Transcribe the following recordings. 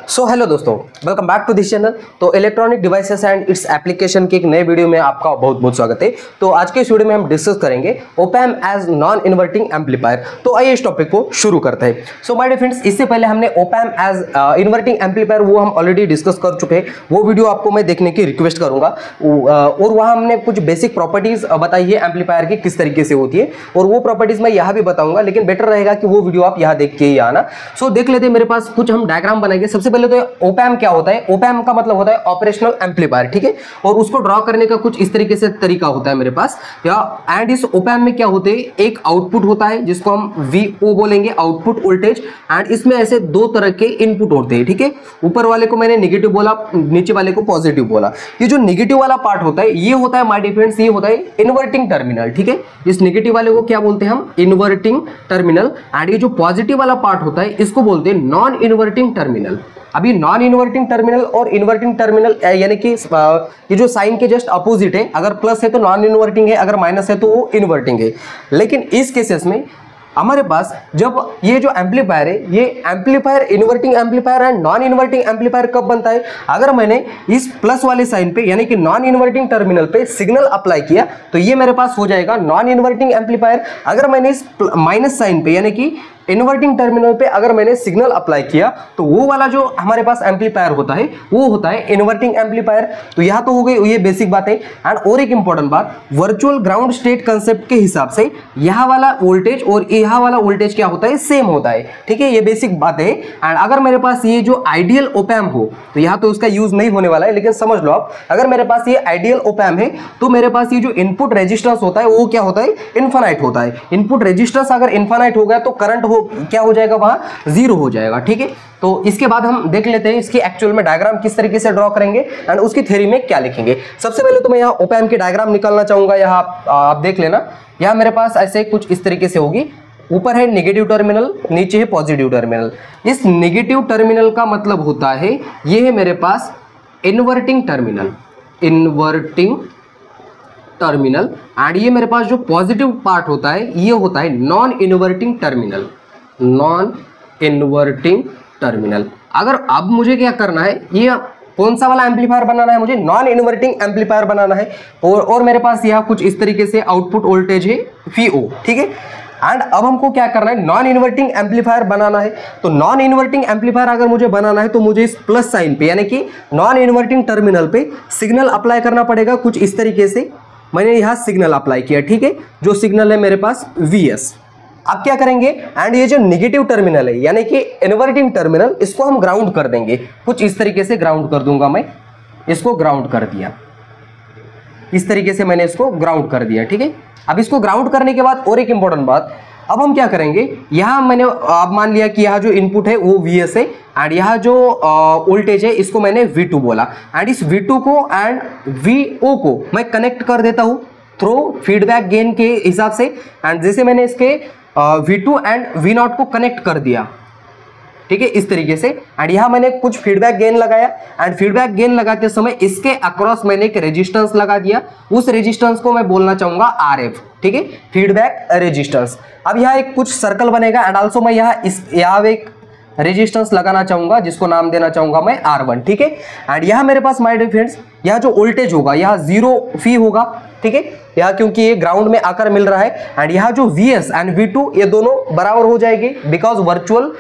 सो hello दोस्तों, welcome back to this channel. तो electronic devices and its application के एक नए वीडियो में आपका बहुत बहुत स्वागत है। तो आज के इस वीडियो में हम डिस्कस करेंगे op amp as non inverting amplifier. तो आइए इस टॉपिक को शुरू करते हैं। सो माय डियर फ्रेंड्स, इससे पहले हमने ओपैम्प एज इन्वर्टिंग एम्पलीफायर वो हम ऑलरेडी डिस्कस कर चुके हैं। वो वीडियो आपको मैं देखने की रिक्वेस्ट करूंगा और वहाँ हमने कुछ बेसिक प्रॉपर्टीज बताई है एम्पलीफायर की किस तरीके से होती है, और वो प्रॉपर्टीज मैं यहाँ भी बताऊंगा, लेकिन बेटर रहेगा कि वो वीडियो आप यहाँ देख के ही आना। सो देख लेते हैं, मेरे पास कुछ हम डायग्राम बनाएंगे। सबसे पहले तो ओपैम्प क्या होता है? ओपैम्प का मतलब होता है ऑपरेशनल एम्पलीफायर, ठीक है। और उसको ड्रॉ करने का कुछ इस तरीके से तरीका होता है मेरे पास। एंड इस ओपैम्प में क्या होते हैं, एक आउटपुट होता है जिसको हम वीओ बोलेंगे, आउटपुट वोल्टेज। एंड इसमें ऐसे दो तरह के इनपुट होते हैं, ठीक है। ऊपर वाले को मैंने नेगेटिव बोला, नीचे वाले को पॉजिटिव बोला। ये जो नेगेटिव वाला पार्ट होता है, ये होता है माय डियर फ्रेंड्स, ये होता है इन्वर्टिंग टर्मिनल, ठीक है। इस नेगेटिव वाले को क्या बोलते हैं हम? Inverting terminal. एंड ये जो पॉजिटिव वाला पार्ट होता है, इसको बोलते हैं नॉन इन्वर्टिंग टर्मिनल। अभी नॉन इन्वर्टिंग टर्मिनल और इन्वर्टिंग टर्मिनल यानी कि ये जो साइन के जस्ट अपोजिट है। अगर प्लस है तो नॉन इन्वर्टिंग है, अगर माइनस है तो वो इन्वर्टिंग है। लेकिन इस केसेस में हमारे पास जब ये जो एम्पलीफायर है, ये amplifier inverting amplifier and non inverting amplifier कब बनता है? अगर मैंने इस प्लस वाले साइन पे यानी कि नॉन इन्वर्टिंग टर्मिनल पे सिग्नल अप्लाई किया तो ये मेरे पास हो जाएगा नॉन इन्वर्टिंग एम्पलीफायर। अगर मैंने इस माइनस साइन पे यानी कि इन्वर्टिंग टर्मिनल पे अगर मैंने सिग्नल अप्लाई किया तो वो वाला जो हमारे पास एम्पलीफायर होता है वो होता है इन्वर्टिंग एम्पलीफायर। तो यहाँ तो हो गई ये बेसिक बात है। एंड और एक इंपॉर्टेंट बात, वर्चुअल ग्राउंड स्टेट कंसेप्ट के हिसाब से यहाँ वाला वोल्टेज और यहाँ वाला वोल्टेज क्या होता है? सेम होता है, ठीक है। ये बेसिक बात है। एंड अगर मेरे पास ये जो आइडियल ओपैम्प हो तो यहाँ तो उसका यूज नहीं होने वाला है, लेकिन समझ लो आप, अगर मेरे पास ये आइडियल ओपैम्प है तो मेरे पास ये जो इनपुट रेजिस्टेंस होता है वो क्या होता है? इनफाइनाइट होता है। इनपुट रेजिस्टेंस अगर इनफाइनाइट हो गया तो करंट क्या हो जाएगा? वहां जीरो हो जाएगा, ठीक है। तो इसके बाद हम देख लेते हैं इसकी एक्चुअल में डायग्राम किस तरीके से ड्रॉ करेंगे एंड उसकी थ्योरी में क्या लिखेंगे। सबसे पहले तो मैं यहाँ ओपैम्प की डायग्राम निकालना चाहूंगा। यहाँ आप देख लेना, यहाँ मेरे पास ऐसे कुछ इस तरीके से होगी। ऊपर है नेगेटिव टर्मिनल, नीचे है पॉजिटिव टर्मिनल। इस नेगेटिव टर्मिनल का मतलब होता है ये है मेरे पास inverting terminal, inverting terminal. And ये मेरे पास जो पॉजिटिव पार्ट होता है ये होता है non inverting terminal, non inverting terminal. अगर अब मुझे क्या करना है, ये कौन सा वाला एम्पलीफायर बनाना है? मुझे नॉन इन्वर्टिंग एम्पलीफायर बनाना है। और मेरे पास यहाँ कुछ इस तरीके से आउटपुट वोल्टेज है VO, ठीक है। एंड अब हमको क्या करना है? नॉन इन्वर्टिंग एम्पलीफायर बनाना है। तो नॉन इन्वर्टिंग एम्पलीफायर अगर मुझे बनाना है तो मुझे इस प्लस साइन पे यानी कि नॉन इन्वर्टिंग टर्मिनल पे सिग्नल अप्लाई करना पड़ेगा कुछ इस तरीके से। मैंने यहाँ सिग्नल अप्लाई किया, ठीक है। जो सिग्नल है मेरे पास VS। अब क्या करेंगे? एंड ये जो नेगेटिव टर्मिनल है यानी कि इन्वर्टिंग टर्मिनल, इसको हम ग्राउंड कर देंगे। कुछ इस तरीके से ग्राउंड कर दूंगा मैं, इसको ग्राउंड कर दिया। इस तरीके से मैंने इसको ग्राउंड कर दिया, ठीक है। अब इसको ग्राउंड करने के बाद और एक इंपॉर्टेंट बात, अब हम क्या करेंगे? यहाँ मैंने अब मान लिया कि यहाँ जो इनपुट है वो VS है एंड यहाँ जो वोल्टेज है इसको मैंने V2 बोला। एंड इस V2 को एंड VO को मैं कनेक्ट कर देता हूँ थ्रू फीडबैक गेन के हिसाब से। एंड जैसे मैंने इसके V2 एंड V0 को कनेक्ट कर दिया, ठीक है, इस तरीके से। एंड यहाँ मैंने कुछ फीडबैक गेन लगाया एंड फीडबैक गेन लगाते समय इसके अक्रॉस मैंने एक रेजिस्टेंस लगा दिया। उस रेजिस्टेंस को मैं बोलना चाहूंगा RF, ठीक है, फीडबैक रेजिस्टेंस। अब यहाँ एक कुछ सर्कल बनेगा एंड ऑल्सो मैं यहाँ एक रेजिस्टेंस लगाना चाहूंगा जिसको नाम देना चाहूंगा मैं R1, ठीक है। एंड यहाँ मेरे पास माय डियर फ्रेंड्स यहाँ जो वोल्टेज होगा यहाँ 0 फी होगा, ठीक है। यहाँ क्योंकि ये ग्राउंड में आकर मिल रहा है। एंड यहाँ जो VS एंड V2 ये दोनों बराबर हो जाएंगे बिकॉज वर्चुअल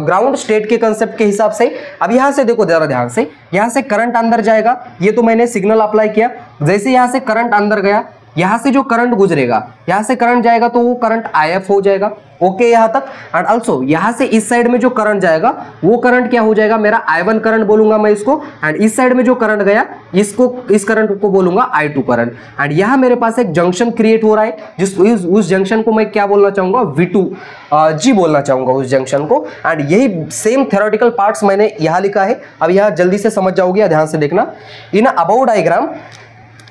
ग्राउंड स्टेट के कंसेप्ट के हिसाब से। अब यहाँ से देखो जरा ध्यान से, यहाँ से करंट अंदर जाएगा। ये तो मैंने सिग्नल अप्लाई किया, जैसे यहाँ से करंट अंदर गया, यहाँ से जो करंट गुजरेगा, यहाँ से करंट जाएगा तो वो करंट IF हो जाएगा, ओके यहाँ तक। एंड ऑल्सो यहाँ से इस साइड में जो करंट जाएगा वो करंट क्या हो जाएगा? मेरा I1 करंट बोलूंगा मैं इसको। एंड इस साइड में जो करंट गया इस करंट को बोलूंगा I2 करंट। एंड यहाँ मेरे पास एक जंक्शन क्रिएट हो रहा है जिसको उस जंक्शन को मैं क्या बोलना चाहूंगा? V2G बोलना चाहूंगा उस जंक्शन को। एंड यही सेम थ्योरेटिकल पार्ट्स मैंने यहाँ लिखा है। अब यहाँ जल्दी से समझ जाओगे, ध्यान से देखना। In above diagram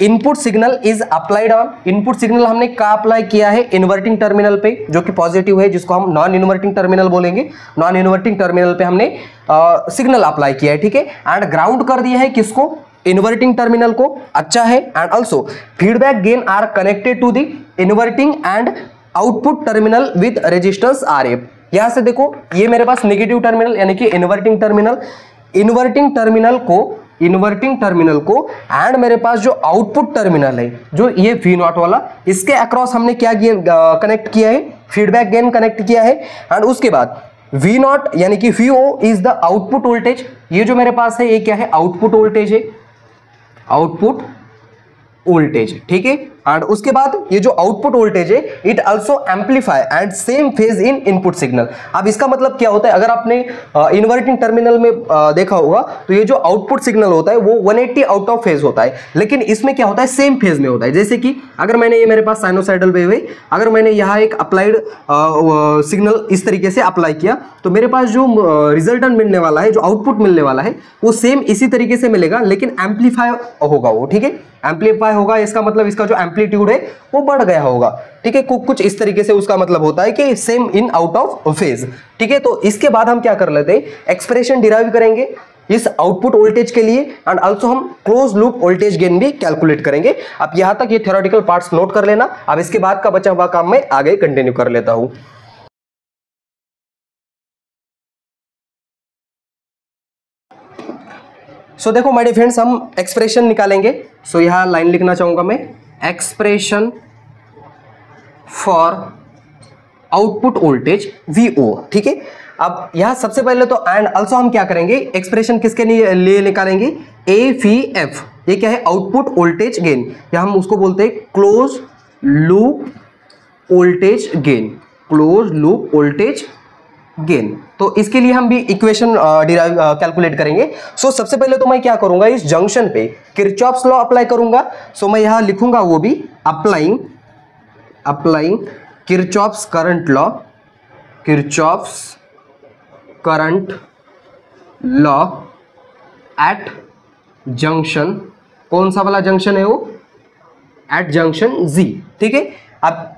input signal is applied on, input signal हमने कहाँ अप्लाई किया है? इन्वर्टिंग टर्मिनल पे जो कि पॉजिटिव है, जिसको हम नॉन इन्वर्टिंग टर्मिनल बोलेंगे। नॉन इन्वर्टिंग टर्मिनल पे हमने सिग्नल अप्लाई किया है, ठीक है। एंड ग्राउंड कर दिया है किसको? इन्वर्टिंग टर्मिनल को, अच्छा है। And also feedback gain are connected to the inverting and output terminal with resistance RF। यहां से देखो ये मेरे पास नेगेटिव टर्मिनल यानी कि इन्वर्टिंग टर्मिनल को एंड मेरे पास जो आउटपुट टर्मिनल है जो ये V0 वाला, इसके अक्रॉस हमने क्या कनेक्ट किया है, फीडबैक गेन कनेक्ट किया है। एंड उसके बाद V0 यानी कि VO is the output voltage. ये जो मेरे पास है ये क्या है, आउटपुट वोल्टेज है, आउटपुट वोल्टेज, ठीक है। एंड उसके बाद ये जो आउटपुट वोल्टेज है it also amplify and same phase in input signal. अब इसका मतलब क्या होता है, अगर आपने इन्वर्टिंग टर्मिनल में देखा होगा तो ये जो आउटपुट सिग्नल होता है वो 180 आउट ऑफ फेज होता है, लेकिन इसमें क्या होता है, सेम फेज में होता है। जैसे कि अगर मैंने ये मेरे पास साइनोसाइडल वेव है, अगर मैंने यहाँ एक अप्लाइड सिग्नल इस तरीके से अप्लाई किया तो मेरे पास जो रिजल्टेंट मिलने वाला है, जो आउटपुट मिलने वाला है वो सेम इसी तरीके से मिलेगा, लेकिन एम्पलीफाई होगा वो, ठीक है। एम्पलीफाई होगा इसका मतलब इसका जो एम्पलीट्यूड है वो बढ़ गया होगा, ठीक है। कुछ इस तरीके से उसका मतलब होता है कि same in out of phase, ठीक है। तो इसके बाद हम क्या कर लेते हैं, एक्सप्रेशन डिराइव करेंगे इस आउटपुट वोल्टेज के लिए एंड आल्सो हम क्लोज लूप वोल्टेज गेन भी कैलकुलेट करेंगे। अब यहां तक ये थ्योरेटिकल पार्ट्स नोट कर लेना। अब इसके बाद का बचा हुआ काम मैं आगे कंटिन्यू कर लेता हूं। सो देखो माय डियर फ्रेंड्स, हम एक्सप्रेशन निकालेंगे। सो यहां लाइन लिखना चाहूंगा मैं, expression for output voltage VO, ठीक है। अब यहां सबसे पहले तो एंड आल्सो हम क्या करेंगे, एक्सप्रेशन किसके लिए निकालेंगे, AVF, ये क्या है, आउटपुट वोल्टेज गेन, या हम उसको बोलते हैं close loop voltage gain, close loop voltage gain. तो इसके लिए हम भी इक्वेशन कैलकुलेट करेंगे। सो सबसे पहले तो मैं क्या करूंगा, इस जंक्शन पे किरचॉफ्स लॉ अप्लाई करूंगा। सो मैं यहां लिखूंगा वो भी applying Kirchhoff's current law, Kirchhoff's current law at junction, कौन सा वाला जंक्शन है वो, एट जंक्शन G, ठीक है। अब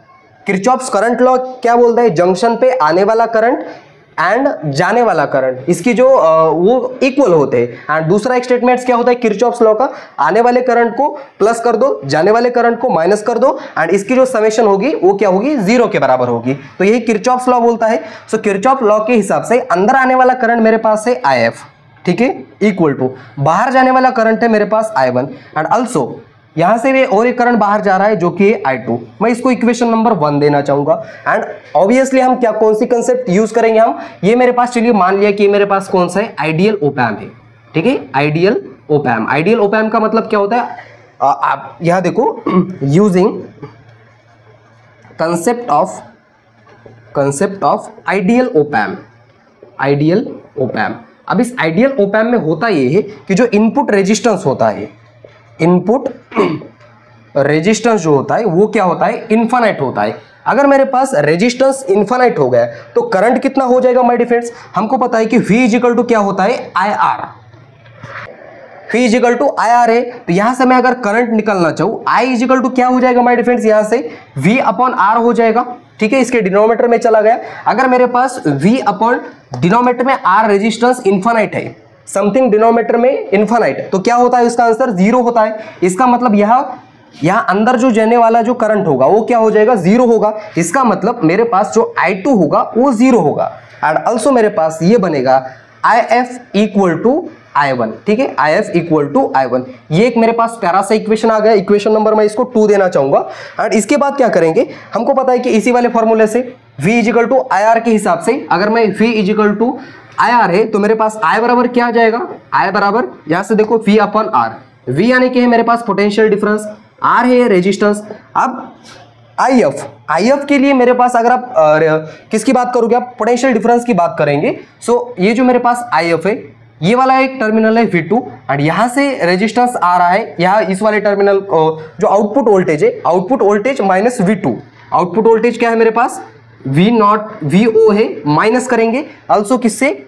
किरचॉफ्स करंट लॉ क्या बोलता है, जंक्शन पे आने वाला करंट एंड जाने वाला करंट, इसकी जो वो इक्वल होते हैं। एंड दूसरा एक स्टेटमेंट्स क्या होता है किरचॉफ्स लॉ का, आने वाले करंट को प्लस कर दो, जाने वाले करंट को माइनस कर दो, एंड इसकी जो समेशन होगी वो क्या होगी, 0 के बराबर होगी। तो यही किरचॉफ्स लॉ बोलता है। सो किरचॉफ लॉ के हिसाब से अंदर आने वाला करंट मेरे पास है IF, ठीक है, इक्वल टू बाहर जाने वाला करंट है मेरे पास I1, एंड ऑल्सो यहां से भी और एक करंट बाहर जा रहा है जो कि I2। मैं इसको इक्वेशन नंबर 1 देना चाहूंगा। एंड ऑब्वियसली हम क्या कौन सी कंसेप्ट यूज करेंगे, हम ये मेरे पास, चलिए मान लिया कि मेरे पास कौन सा है, आइडियल ऑप एम्प है, ठीक है, ideal op amp. Ideal op amp का मतलब क्या होता है, आप यहां देखो, using concept of ideal op amp, ideal op amp. अब इस आइडियल ऑप एम्प में होता ये है कि जो इनपुट रेजिस्टेंस होता है, इनपुट रेजिस्टेंस जो होता है वो क्या होता है, इनफाइनाइट होता है। अगर मेरे पास रेजिस्टेंस इनफाइनाइट हो गया तो करंट कितना हो जाएगा माय डियर फ्रेंड्स, हमको पता है कि V इक्वल टू क्या होता है, IR, V equal to IR है। तो यहां से मैं अगर करंट निकालना चाहूं, I इक्वल टू क्या हो जाएगा माय डियर फ्रेंड्स, यहां से V अपॉन R हो जाएगा, ठीक है, इसके डिनोमिनेटर में चला गया। अगर मेरे पास V अपॉन डिनोमिनेटर में R रेजिस्टेंस इनफाइनाइट है, समथिंग डिनोमिनेटर में इनफाइनाइट, तो क्या होता है, इसका आंसर 0 होता है। इसका मतलब यहां अंदर जो जाने वाला जो करंट होगा वो क्या हो जाएगा, 0 होगा। इसका मतलब मेरे पास जो I2 होगा वो 0 होगा। एंड ऑल्सो मेरे पास ये बनेगा IF इक्वल टू I1, ठीक है, IF इक्वल टू I1। ये एक मेरे पास प्यारा सा इक्वेशन आ गया। इक्वेशन नंबर मैं इसको 2 देना चाहूंगा। एंड इसके बाद क्या करेंगे, हमको पता है कि इसी वाले फॉर्मूले से V इक्वल टू IR के हिसाब से अगर मैं V इक्वल टू IR है तो मेरे पास I बराबर क्या आ जाएगा, I बराबर यहां से देखो V अपॉन R, V यानी कि है मेरे पास पोटेंशियल डिफरेंस, R है रेजिस्टेंस। अब IF के लिए मेरे पास अगर आप किसकी बात करोगे, आप पोटेंशियल डिफरेंस की बात करेंगे। सो ये जो मेरे पास IF है, ये वाला एक टर्मिनल है V2 और यहां से रेजिस्टेंस आ रहा है, यहाँ इस वाले टर्मिनल जो आउटपुट वोल्टेज है, output voltage minus V2, output voltage क्या है मेरे पास, VO है, माइनस करेंगे ऑल्सो किससे,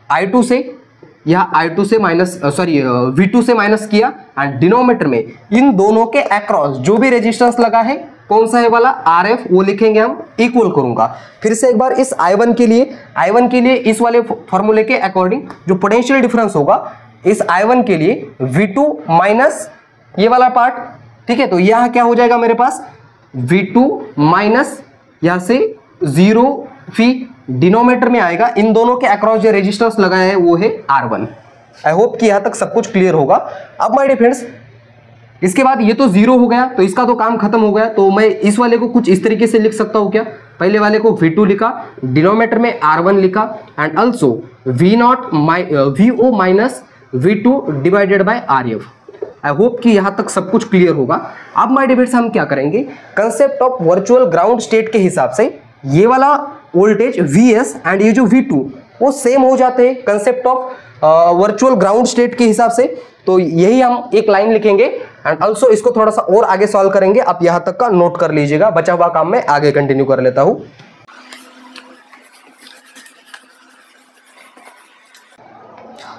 I2 से, यह I2 से माइनस V2 से माइनस किया। एंड डिनोमिनेटर में इन दोनों के अक्रॉस जो भी रेजिस्टेंस लगा है, कौन सा है वाला, RF, वो लिखेंगे हम, इक्वल करूंगा। फिर से एक बार इस I1 के लिए इस वाले फॉर्मूले के अकॉर्डिंग जो पोटेंशियल डिफरेंस होगा इस I1 के लिए V2 माइनस ये वाला पार्ट, ठीक है। तो यहां क्या हो जाएगा मेरे पास, V2 माइनस यहाँ से 0 फी डिनोमिनेटर में आएगा, इन दोनों के अक्रॉस जो रेजिस्टेंस लगाया है वो है R1। आई होप कि यहाँ तक सब कुछ क्लियर होगा। अब माय डियर फ्रेंड्स, इसके बाद ये तो 0 हो गया, तो इसका तो काम खत्म हो गया। तो मैं इस वाले को कुछ इस तरीके से लिख सकता हूँ क्या, पहले वाले को V2 लिखा, डिनोमिनेटर में R1 लिखा, and also VO minus V2 divided by RF। I hope कि यहां तक सब कुछ क्लियर होगा। अब माय डियर फ्रेंड्स, हम क्या करेंगे, concept of virtual ground state के हिसाब से ये वाला वोल्टेज Vs एंड ये जो V2 वो सेम हो जाते हैं concept of virtual ground state के हिसाब से। तो यही हम एक लाइन लिखेंगे एंड ऑल्सो इसको थोड़ा सा और आगे सॉल्व करेंगे। आप यहां तक का नोट कर लीजिएगा, बचा हुआ काम मैं आगे कंटिन्यू कर लेता हूं।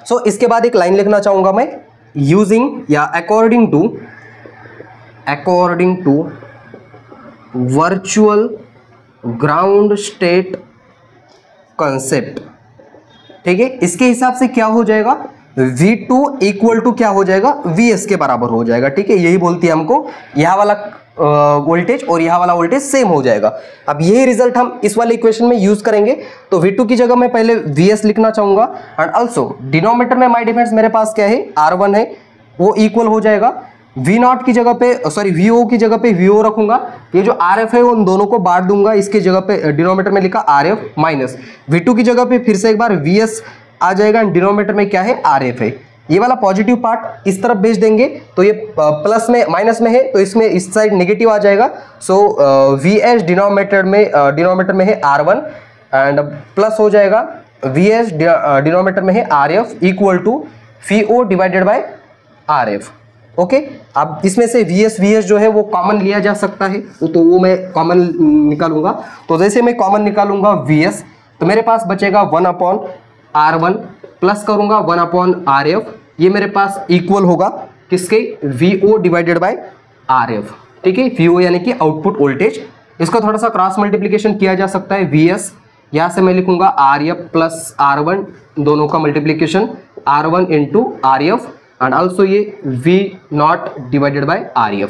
सो इसके बाद एक लाइन लिखना चाहूंगा मैं, यूजिंग या according to virtual ground state concept. ठीक है, इसके हिसाब से क्या हो जाएगा, V2 इक्वल टू क्या हो जाएगा, Vs के बराबर हो जाएगा। ठीक है, यही बोलती है हमको, यह वाला वोल्टेज और यह वाला वोल्टेज सेम हो जाएगा। अब यही रिजल्ट हम इस वाले इक्वेशन में यूज करेंगे। तो V2 की जगह मैं पहले Vs लिखना चाहूंगा एंड ऑल्सो डिनोमिनेटर में माय डिफरेंस मेरे पास क्या है, R1 है, वो इक्वल हो जाएगा V0 की जगह पे, सॉरी VO की जगह पे VO रखूंगा। ये जो RF है उन दोनों को बांट दूंगा, इसके जगह पे डिनोमिनेटर में लिखा RF माइनस V2 की जगह पे फिर से एक बार Vs आ जाएगा, डिनोमिनेटर में क्या है, RF है। ये वाला पॉजिटिव पार्ट इस तरफ भेज देंगे, तो ये प्लस में माइनस में है, तो इसमें इस साइड नेगेटिव आ जाएगा। सो Vs डिनोमिनेटर में है R1 एंड प्लस हो जाएगा Vs डिनोमिनेटर में है RF equal to VO divided by RF। Okay, अब इसमें से Vs जो है वो कॉमन लिया जा सकता है, तो वो मैं कॉमन निकालूंगा। तो जैसे मैं कॉमन निकालूंगा Vs, तो मेरे पास बचेगा 1/R1 प्लस करूंगा 1/RF, ये मेरे पास इक्वल होगा किसके, VO डिवाइडेड बाय RF। ठीक है, VO यानी कि आउटपुट वोल्टेज। इसका थोड़ा सा क्रॉस मल्टीप्लिकेशन किया जा सकता है, Vs यहाँ से मैं लिखूंगा RF प्लस R1, दोनों का multiplication R1 into RF and also ये V0 डिवाइडेड बाय RF।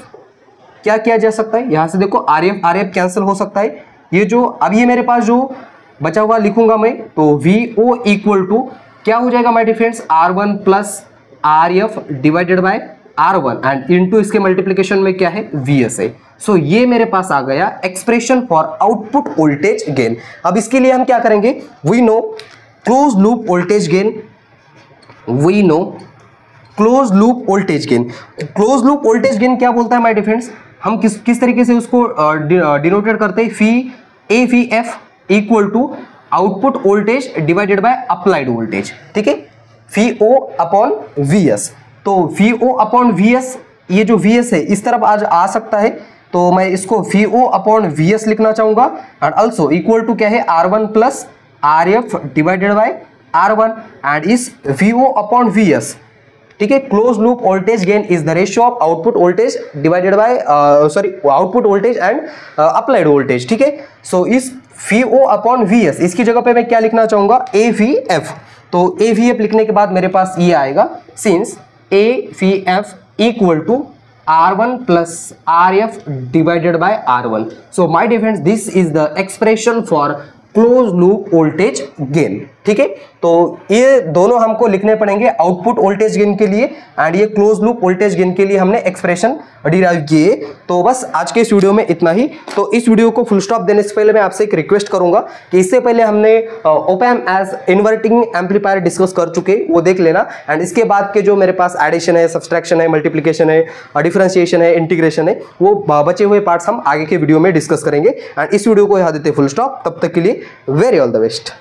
क्या किया जा सकता है, यहाँ से देखो RF कैंसिल हो सकता है। ये जो अब ये मेरे पास जो बचा हुआ लिखूंगा मैं, तो VO इक्वल टू क्या हो जाएगा my dear friends, R1 plus RF divided by R1 and into इसके मल्टीप्लिकेशन में क्या है, Vs है। सो ये मेरे पास आ गया expression for output voltage gain. अब इसके लिए हम क्या करेंगे, we know close loop voltage gain, we know close loop voltage gain. Close loop voltage gain क्या बोलता है माय डियर फ्रेंड्स, हम किस तरीके से उसको डिनोटेड करते हैं, AVF equal to output voltage divided by applied voltage. ठीक है, VO अपॉन Vs। तो VO अपॉन Vs, ये जो Vs है इस तरफ आज आ सकता है, तो मैं इसको VO अपॉन Vs लिखना चाहूंगा एंड ऑल्सो इक्वल टू क्या है, R1 plus RF divided by R1 and इस VO अपॉन Vs। ठीक है, close loop voltage gain is the ratio of output voltage divided bye output voltage and applied voltage. ठीक है, सो इस VO upon Vs, इसकी जगह पे मैं क्या लिखना चाहूंगा, AVF। तो AVF लिखने के बाद मेरे पास ये आएगा, since AVF equal to R1 plus RF divided by R1। So my dear friends, this is the expression for close loop voltage gain. ठीक है, तो ये दोनों हमको लिखने पड़ेंगे आउटपुट वोल्टेज गेन के लिए एंड ये क्लोज लूप वोल्टेज गेन के लिए हमने एक्सप्रेशन डिराइव किए। तो बस आज के इस वीडियो में इतना ही। तो इस वीडियो को फुल स्टॉप देने से पहले मैं आपसे एक रिक्वेस्ट करूंगा कि इससे पहले हमने op amp as inverting amplifier discuss कर चुके, वो देख लेना। एंड इसके बाद के जो मेरे पास एडिशन है, सब्सट्रैक्शन है, मल्टीप्लिकेशन है, डिफरेंशिएशन है, इंटीग्रेशन है, वो बचे हुए पार्ट्स हम आगे के वीडियो में डिस्कस करेंगे। एंड इस वीडियो को यहाँ देते फुल स्टॉप। तब तक के लिए वेरी ऑल द बेस्ट।